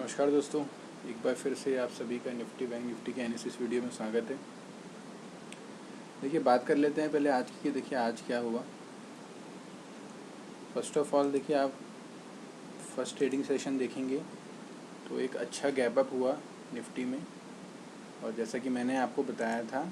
नमस्कार दोस्तों, एक बार फिर से आप सभी का निफ्टी बैंक निफ्टी के एनालिसिस वीडियो में स्वागत है। देखिए, बात कर लेते हैं पहले आज की। देखिए आज क्या हुआ। फर्स्ट ऑफ ऑल देखिए, आप फर्स्ट ट्रेडिंग सेशन देखेंगे तो एक अच्छा गैप अप हुआ निफ्टी में। और जैसा कि मैंने आपको बताया था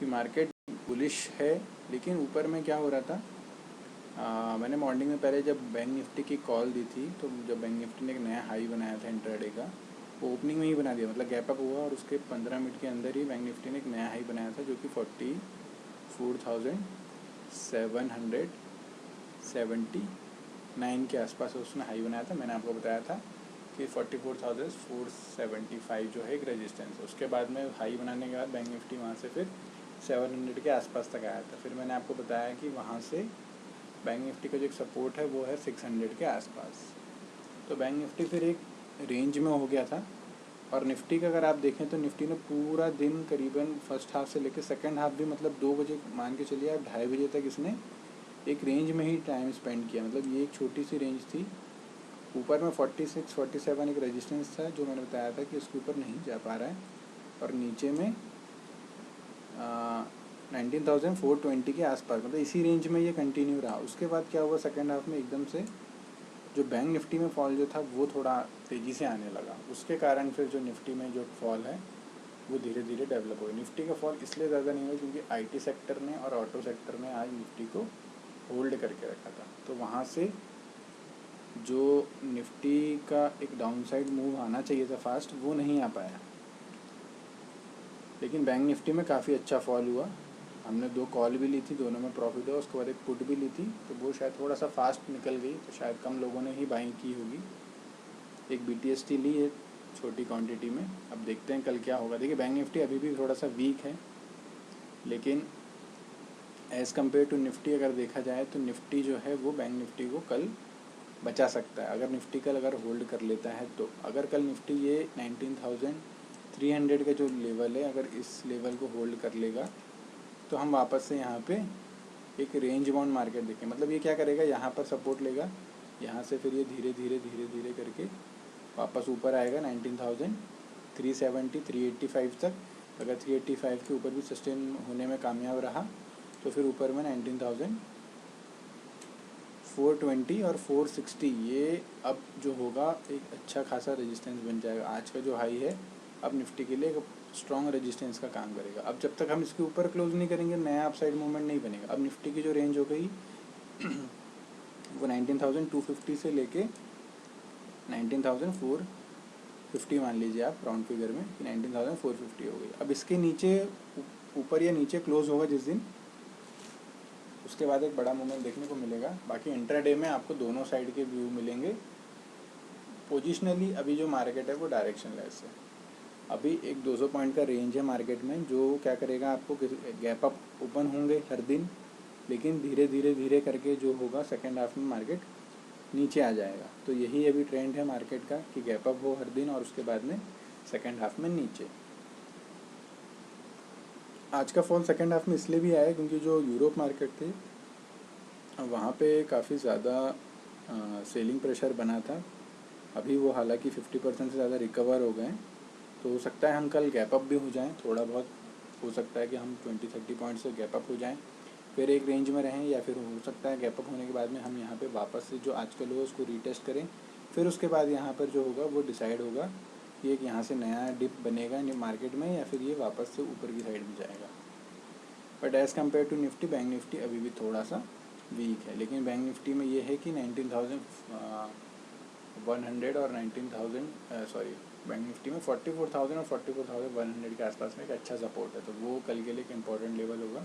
कि मार्केट बुलिश है, लेकिन ऊपर में क्या हो रहा था, मैंने मॉर्निंग में पहले जब बैंक निफ्टी की कॉल दी थी, तो जब बैंक निफ्टी ने एक नया हाई बनाया था इंट्राडे का, वो ओपनिंग में ही बना दिया, मतलब गैप अप हुआ और उसके 15 मिनट के अंदर ही बैंक निफ्टी ने एक नया हाई बनाया था, जो कि 44,779 के आसपास उसने हाई बनाया था। मैंने आपको बताया था कि 44,475 जो है एक रेजिस्टेंस है। उसके बाद में हाई बनाने के बाद बैंक निफ्टी वहाँ से फिर 700 के आसपास तक आया था। फिर मैंने आपको बताया कि वहाँ से बैंक निफ्टी का जो एक सपोर्ट है वो है 600 के आसपास। तो बैंक निफ्टी फिर एक रेंज में हो गया था। और निफ्टी का अगर आप देखें तो निफ्टी ने पूरा दिन करीबन फर्स्ट हाफ से लेकर सेकंड हाफ भी, मतलब 2 बजे मान के चलिए आप 2:30 बजे तक इसने एक रेंज में ही टाइम स्पेंड किया। मतलब ये एक छोटी सी रेंज थी। ऊपर में 46-47 एक रेजिस्टेंस था, जो मैंने बताया था कि उसके ऊपर नहीं जा पा रहा है। और नीचे में 19,420 के आसपास, मतलब इसी रेंज में ये कंटिन्यू रहा। उसके बाद क्या हुआ, सेकंड हाफ में एकदम से जो बैंक निफ्टी में फॉल जो था वो थोड़ा तेज़ी से आने लगा। उसके कारण फिर जो निफ्टी में जो फॉल है वो धीरे धीरे डेवलप हो गई। निफ्टी का फॉल इसलिए ज़्यादा नहीं हुआ क्योंकि आईटी सेक्टर ने और ऑटो सेक्टर ने आज निफ्टी को होल्ड करके रखा था। तो वहाँ से जो निफ्टी का एक डाउनसाइड मूव आना चाहिए था फास्ट, वो नहीं आ पाया। लेकिन बैंक निफ्टी में काफ़ी अच्छा फॉल हुआ। हमने 2 कॉल भी ली थी, दोनों में प्रॉफिट हुआ। उसके बाद एक पुट भी ली थी, तो वो शायद थोड़ा सा फास्ट निकल गई, तो शायद कम लोगों ने ही बाइंग की होगी। एक BTST ली है छोटी क्वांटिटी में। अब देखते हैं कल क्या होगा। देखिए, बैंक निफ्टी अभी भी थोड़ा सा वीक है, लेकिन एज़ कम्पेयर टू निफ्टी अगर देखा जाए तो निफ्टी जो है वो बैंक निफ्टी को कल बचा सकता है, अगर निफ्टी कल अगर होल्ड कर लेता है तो। अगर कल निफ्टी ये 19,300 का जो लेवल है, अगर इस लेवल को होल्ड कर लेगा तो हम वापस से यहाँ पे एक रेंज बाउंड मार्केट देखें। मतलब ये क्या करेगा, यहाँ पर सपोर्ट लेगा, यहाँ से फिर ये धीरे धीरे करके वापस ऊपर आएगा 19,370 385 तक। अगर 385 के ऊपर भी सस्टेन होने में कामयाब रहा तो फिर ऊपर में 19,420 और 460 ये अब जो होगा एक अच्छा खासा रेजिस्टेंस बन जाएगा। आज का जो हाई है अब निफ्टी के लिए एक स्ट्रॉन्ग रेजिस्टेंस का काम करेगा। अब जब तक हम इसके ऊपर क्लोज नहीं करेंगे, नया अपसाइड मूवमेंट नहीं बनेगा। अब निफ्टी की जो रेंज हो गई वो 19,250 से लेके 19,450 मान लीजिए आप राउंड फिगर में, कि 19,450 हो गई। अब इसके नीचे ऊपर या नीचे क्लोज होगा जिस दिन, उसके बाद एक बड़ा मूवमेंट देखने को मिलेगा। बाकी इंट्राडे में आपको दोनों साइड के व्यू मिलेंगे। पोजिशनली अभी जो मार्केट है वो डायरेक्शनलेस है। अभी एक 200 पॉइंट का रेंज है मार्केट में, जो क्या करेगा, आपको गैप अप ओपन होंगे हर दिन, लेकिन धीरे करके जो होगा सेकेंड हाफ में मार्केट नीचे आ जाएगा। तो यही अभी ट्रेंड है मार्केट का कि गैप अप हो हर दिन और उसके बाद में सेकेंड हाफ में नीचे। आज का फॉल सेकेंड हाफ में इसलिए भी आया क्योंकि जो यूरोप मार्केट थे वहाँ पे काफ़ी ज़्यादा सेलिंग प्रेशर बना था। अभी वो हालांकि 50% से ज़्यादा रिकवर हो गए। तो हो सकता है हम कल गैप अप भी हो जाएं, थोड़ा बहुत हो सकता है कि हम 20-30 पॉइंट से गैप अप हो जाएं, फिर एक रेंज में रहें, या फिर हो सकता है गैप अप होने के बाद में हम यहाँ पे वापस से जो आज का लो है उसको रीटेस्ट करें। फिर उसके बाद यहाँ पर जो होगा वो डिसाइड होगा कि एक यहाँ से नया डिप बनेगा मार्केट में, या फिर ये वापस से ऊपर की साइड में जाएगा। But as compare to Nifty, bank Nifty अभी भी थोड़ा सा वीक है। लेकिन बैंक निफ्टी में ये है कि 19,100 और 19,000 बैंक निफ्टी में 44,000 और 44,100 के आसपास में एक अच्छा सपोर्ट है। तो वो कल के लिए एक इम्पॉर्टेंट लेवल होगा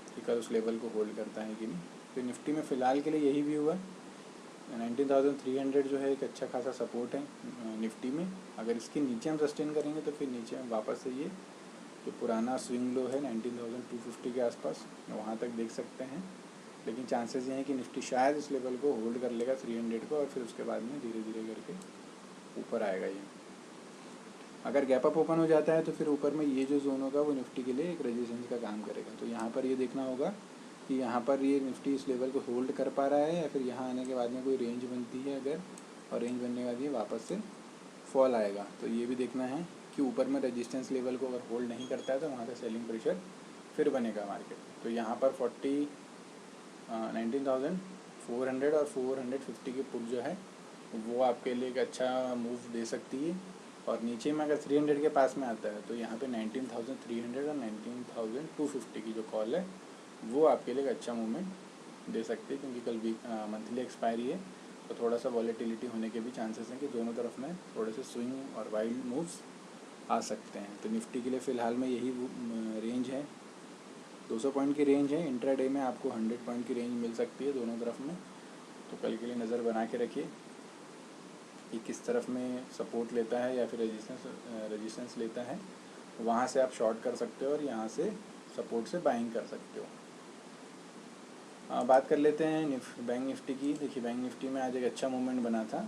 कि कल उस लेवल को होल्ड करता है कि नहीं। तो निफ्टी में फ़िलहाल के लिए यही भी हुआ। 19,300 जो है एक अच्छा खासा सपोर्ट है निफ्टी में। अगर इसके नीचे हम सस्टेन करेंगे तो फिर नीचे हम वापस से ये जो पुराना स्विंग लो है 19,250 के आसपास, वहाँ तक देख सकते हैं। लेकिन चांसेस ये हैं कि निफ्टी शायद इस लेवल को होल्ड कर लेगा 300 को, और फिर उसके बाद में धीरे करके ऊपर आएगा ये। अगर गैप अप ओपन हो जाता है तो फिर ऊपर में ये जो जोन होगा वो निफ्टी के लिए एक रेजिस्टेंस का काम करेगा। तो यहाँ पर ये देखना होगा कि यहाँ पर ये निफ्टी इस लेवल को होल्ड कर पा रहा है, या फिर यहाँ आने के बाद में कोई रेंज बनती है अगर, और रेंज बनने के बाद ये वापस से फॉल आएगा। तो ये भी देखना है कि ऊपर में रेजिस्टेंस लेवल को अगर होल्ड नहीं करता है तो वहाँ से सेलिंग प्रेशर फिर बनेगा मार्केट। तो यहाँ पर 19,400 और 450 की पुट जो है वो आपके लिए एक अच्छा मूव दे सकती है। और नीचे में अगर 300 के पास में आता है तो यहाँ पे 19,300 और 19,250 की जो कॉल है वो आपके लिए एक अच्छा मूवमेंट दे सकती है, क्योंकि कल मंथली एक्सपायरी है। तो थोड़ा सा वॉलेटिलिटी होने के भी चांसेस हैं कि दोनों तरफ में थोड़े से स्विंग और वाइल्ड मूव्स आ सकते हैं। तो निफ्टी के लिए फ़िलहाल में यही रेंज है, 200 पॉइंट की रेंज है। इंट्राडे में आपको 100 पॉइंट की रेंज मिल सकती है दोनों तरफ में। तो कल के लिए नज़र बना के रखिए कि किस तरफ में सपोर्ट लेता है या फिर रेजिस्टेंस लेता है, वहाँ से आप शॉर्ट कर सकते हो और यहाँ से सपोर्ट से बाइंग कर सकते हो। बात कर लेते हैं बैंक निफ्टी की। देखिए बैंक निफ्टी में आज एक अच्छा मूवमेंट बना था।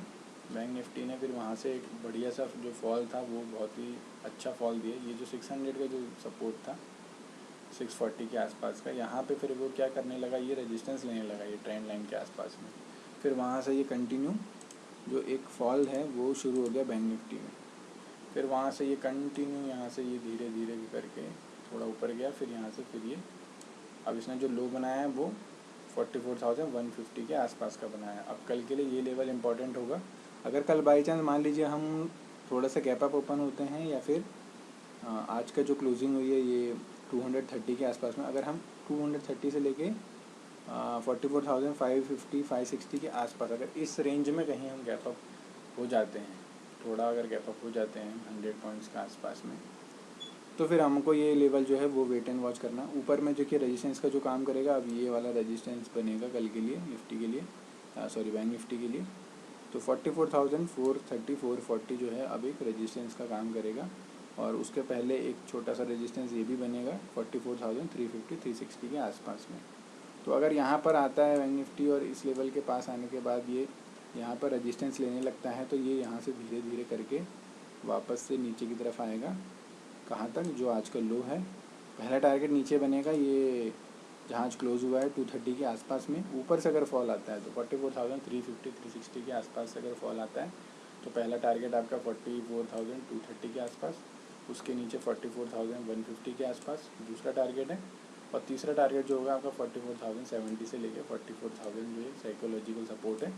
बैंक निफ्टी ने फिर वहाँ से एक बढ़िया सा जो फॉल था वो बहुत ही अच्छा फॉल दिया। ये जो 600 का जो सपोर्ट था 640 के आसपास का, यहाँ पे फिर वो क्या करने लगा, ये रेजिस्टेंस लेने लगा ये ट्रेंड लाइन के आसपास में। फिर वहाँ से ये कंटिन्यू जो एक फॉल है वो शुरू हो गया बैंक निफ्टी में। फिर वहाँ से ये कंटिन्यू यहाँ से ये धीरे धीरे करके थोड़ा ऊपर गया, फिर यहाँ से फिर ये अब इसने जो लो बनाया है वो 44,150 के आसपास का बनाया। अब कल के लिए ये लेवल इम्पॉर्टेंट होगा। अगर कल बाई चांस मान लीजिए हम थोड़ा सा गैप अप ओपन होते हैं या फिर आज का जो क्लोजिंग हुई है ये 230 के आसपास में, अगर हम 230 से लेके 44,550 560 के आसपास अगर इस रेंज में कहीं हम गैप अप हो जाते हैं, थोड़ा अगर गैप अप हो जाते हैं 100 पॉइंट्स के आसपास में, तो फिर हमको ये लेवल जो है वो वेट एंड वॉच करना। ऊपर में जो कि रेजिस्टेंस का जो काम करेगा, अब ये वाला रेजिस्टेंस बनेगा कल के लिए निफ्टी के लिए, सॉरी बैंक निफ्टी के लिए। तो 44,430 440 जो है अब एक रेजिस्टेंस का काम करेगा। और उसके पहले एक छोटा सा रेजिस्टेंस ये भी बनेगा 44,350 360 के आसपास में। तो अगर यहाँ पर आता है बैंक निफ्टी और इस लेवल के पास आने के बाद ये यहाँ पर रेजिस्टेंस लेने लगता है, तो ये यहाँ से धीरे धीरे करके वापस से नीचे की तरफ आएगा। कहाँ तक, जो आज का लो है। पहला टारगेट नीचे बनेगा ये जहाँ आज क्लोज हुआ है 230 के आसपास में। ऊपर से अगर फॉल आता है तो 44,350 360 के आसपास से अगर फॉल आता है तो पहला टारगेट आपका 44,230 के आसपास, उसके नीचे 44,150 के आसपास दूसरा टारगेट है। और तीसरा टारगेट जो होगा आपका 44,070 से लेकर 44,000 जो है साइकोलॉजिकल सपोर्ट है,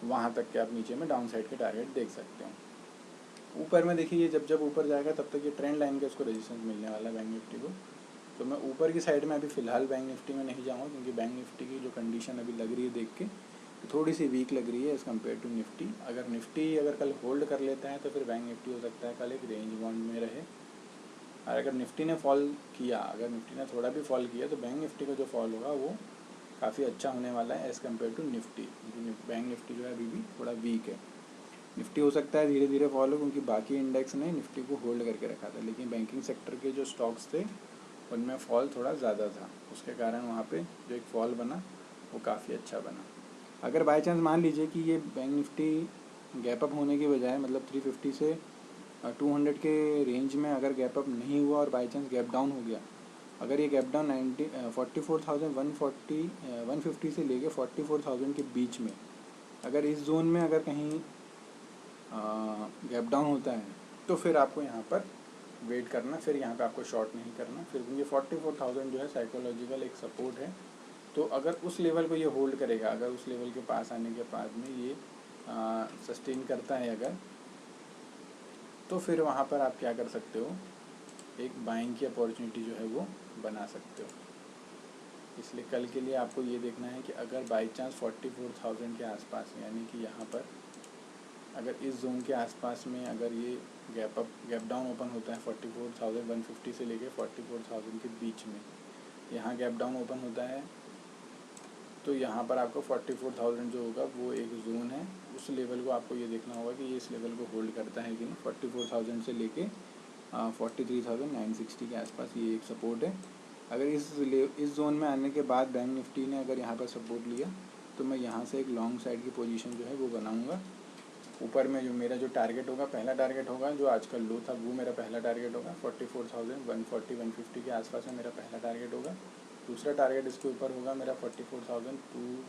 वहाँ तक के आप नीचे में डाउन साइड के टारगेट देख सकते हो। ऊपर में देखिए ये जब ऊपर जाएगा तब तक ये ट्रेंड लाइन का इसको रेजिस्टेंस मिलने वाला है बैंक निफ्टी को। तो मैं ऊपर की साइड में अभी फ़िलहाल बैंक निफ्टी में नहीं जाऊँगा, क्योंकि बैंक निफ्टी की जो कंडीशन अभी लग रही है देख के थोड़ी सी वीक लग रही है एज़ कम्पेयर टू निफ्टी। अगर निफ्टी अगर कल होल्ड कर लेता है तो फिर बैंक निफ्टी हो सकता है कल एक रेंज बाउंड में रहे। और अगर निफ्टी ने फॉल किया, अगर निफ्टी ने थोड़ा भी फॉल किया तो बैंक निफ्टी का जो फॉल होगा वो काफ़ी अच्छा होने वाला है एज़ कम्पेयर टू निफ्टी, क्योंकि बैंक निफ्टी जो है अभी भी थोड़ा वीक है। निफ्टी हो सकता है धीरे धीरे फॉल हो, क्योंकि बाकी इंडेक्स ने निफ्टी को होल्ड करके रखा था, लेकिन बैंकिंग सेक्टर के जो स्टॉक्स थे उनमें फॉल थोड़ा ज़्यादा था, उसके कारण वहाँ पे जो एक फॉल बना वो काफ़ी अच्छा बना। अगर बाई चांस मान लीजिए कि ये बैंक निफ्टी गैप अप होने की बजाय मतलब 350 से 200 के रेंज में अगर गैप अप नहीं हुआ और बाई चांस गैप डाउन हो गया, अगर ये गैप डाउन 150 से लेके 44,000 के बीच में, अगर इस जोन में अगर कहीं गैप डाउन होता है तो फिर आपको यहाँ पर वेट करना, फिर यहाँ पे आपको शॉर्ट नहीं करना। फिर क्योंकि 44,000 जो है साइकोलॉजिकल एक सपोर्ट है, तो अगर उस लेवल को ये होल्ड करेगा, अगर उस लेवल के पास आने के बाद में ये सस्टेन करता है अगर, तो फिर वहाँ पर आप क्या कर सकते हो, एक बाइंग की अपॉर्चुनिटी जो है वो बना सकते हो। इसलिए कल के लिए आपको ये देखना है कि अगर बाई चांस 44,000 के आसपास, यानी कि यहाँ पर अगर इस जोन के आसपास में अगर ये गैप डाउन ओपन होता है 44,150 से लेके 44,000 के बीच में, यहाँ गैप डाउन ओपन होता है, तो यहाँ पर आपको 44,000 जो होगा वो एक जोन है। उस लेवल को आपको ये देखना होगा कि ये इस लेवल को होल्ड करता है कि नहीं। 44,000 से लेके 43,960 के आसपास ये एक सपोर्ट है। अगर इस जोन में आने के बाद बैंक निफ्टी ने अगर यहाँ पर सपोर्ट लिया तो मैं यहाँ से एक लॉन्ग साइड की पोजीशन जो है वो बनाऊँगा। ऊपर में जो मेरा जो टारगेट होगा, पहला टारगेट होगा जो आज का लो था वो मेरा पहला टारगेट होगा 44,140 150 के आसपास में मेरा पहला टारगेट होगा। दूसरा टारगेट इसके ऊपर होगा मेरा 44,200